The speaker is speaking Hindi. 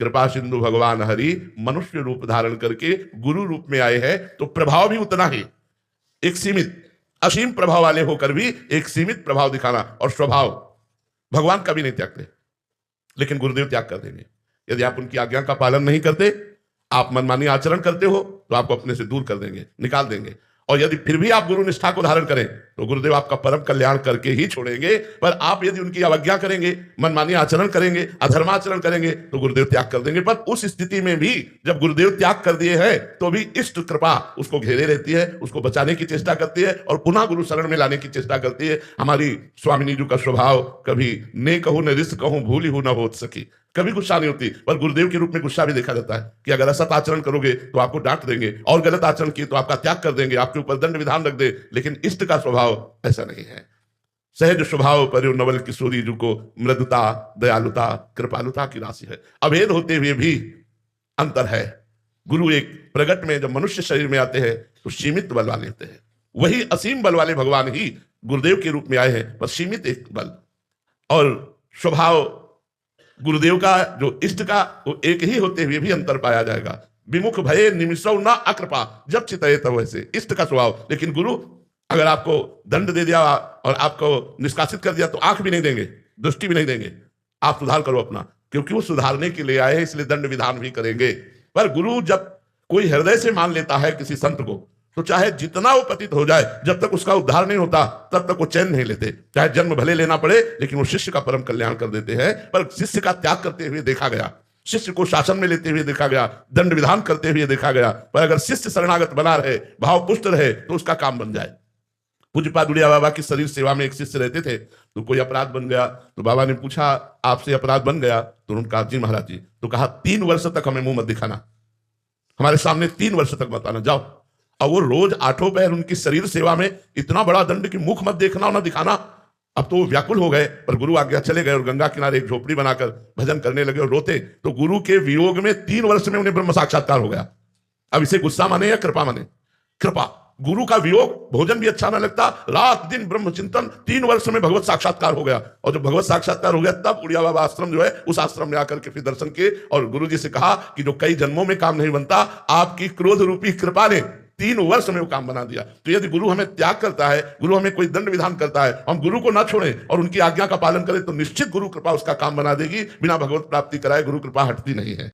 कृपा सिंधु भगवान हरि मनुष्य रूप धारण करके गुरु रूप में आए हैं, तो प्रभाव भी उतना ही, एक सीमित, असीम प्रभाव वाले होकर भी एक सीमित प्रभाव दिखाना। और स्वभाव भगवान कभी नहीं त्यागते, लेकिन गुरुदेव त्याग कर देंगे। यदि आप उनकी आज्ञा का पालन नहीं करते, आप मनमानी आचरण करते हो, तो आपको अपने से दूर कर देंगे, निकाल देंगे। और यदि फिर भी आप गुरु निष्ठा को धारण करें, तो गुरुदेव आपका परम कल्याण करके ही छोड़ेंगे। पर आप यदि उनकी अवज्ञा करेंगे, मनमानी आचरण करेंगे, अधर्माचरण करेंगे, तो गुरुदेव त्याग कर देंगे। पर उस स्थिति में भी जब गुरुदेव त्याग कर दिए हैं, तो भी इष्ट कृपा उसको घेरे रहती है, उसको बचाने की चेष्टा करती है और पुनः गुरु शरण में लाने की चेष्टा करती है। हमारी स्वामिनी जी का स्वभाव कभी ने कहूं न रिस कहूं भूली हूं न होत सकी, कभी गुस्सा नहीं होती। पर गुरुदेव के रूप में गुस्सा भी देखा जाता है कि अगर असत आचरण करोगे तो आपको डांट देंगे, और गलत आचरण किए तो आपका त्याग कर देंगे, आपके ऊपर दंड विधान रख दे। लेकिन इष्ट का स्वभाव ऐसा नहीं है। सहज स्वभाव पर नवल किशोरी जी को मृदुता, दयालुता, कृपालुता की राशि है। अभेद होते हुए भी अंतर है। गुरु एक प्रगट में जब मनुष्य शरीर में आते हैं तो सीमित बल वाले होते हैं, वही असीम बल वाले भगवान ही गुरुदेव के रूप में आए हैं, पर सीमित एक बल। और स्वभाव गुरुदेव का जो इष्ट का वो एक ही होते हुए भी अंतर पाया जाएगा। विमुख भये निमिषौ न अकृपा, जब चितये तब वैसे, इष्ट का स्वभाव। लेकिन गुरु अगर आपको दंड दे दिया और आपको निष्कासित कर दिया तो आंख भी नहीं देंगे, दृष्टि भी नहीं देंगे, आप सुधार करो अपना, क्योंकि वो सुधारने के लिए आए हैं, इसलिए दंड विधान भी करेंगे। पर गुरु जब कोई हृदय से मान लेता है किसी संत को, तो चाहे जितना वो पतित हो जाए, जब तक उसका उद्धार नहीं होता तब तक वो चैन नहीं लेते। चाहे जन्म भले लेना पड़े, लेकिन वो शिष्य का परम कल्याण कर देते हैं। पर शिष्य का त्याग करते हुए देखा गया, शिष्य को शासन में लेते हुए देखा गया, दंड विधान करते हुए देखा गया। पर अगर शिष्य शरणागत बना रहे, भाव पुष्ट रहे, तो उसका काम बन जाए। पूज्यपाद उड़िया बाबा की शरीर सेवा में एक शिष्य रहते थे, तो कोई अपराध बन गया, तो बाबा ने पूछा आपसे अपराध बन गया? तो उन्होंने कहा जी महाराज जी। तो कहा 3 वर्ष तक हमें मुंह मत दिखाना, हमारे सामने 3 वर्ष तक मत आना, जाओ। और वो रोज 8 पहर उनकी शरीर सेवा में इतना बड़ा दंड की मुख मत देखना और ना दिखाना। अब तो वो व्याकुल हो गए, पर गुरु आज्ञा चले गए और गंगा किनारे एक झोपड़ी बनाकर भजन करने लगे और रोते। तो गुरु के वियोग में 3 वर्ष में उन्हें ब्रह्म साक्षात्कार हो गया। अब इसे गुस्सा माने या कृपा माने? कृपा। गुरु का वियोग, भोजन भी अच्छा ना लगता, रात दिन ब्रह्म चिंतन, 3 वर्ष में भगवत साक्षात्कार हो गया। और जब भगवत साक्षात्कार हो गया, तब उड़िया बाबा आश्रम जो है, उस आश्रम में आकर के फिर दर्शन किए और गुरु जी से कहा कि जो कई जन्मों में काम नहीं बनता, आपकी क्रोध रूपी कृपा ने 3 वर्ष में वो काम बना दिया। तो यदि गुरु हमें त्याग करता है, गुरु हमें कोई दंड विधान करता है, हम गुरु को ना छोड़ें और उनकी आज्ञा का पालन करें, तो निश्चित गुरु कृपा उसका काम बना देगी। बिना भगवत प्राप्ति कराए गुरु कृपा हटती नहीं है।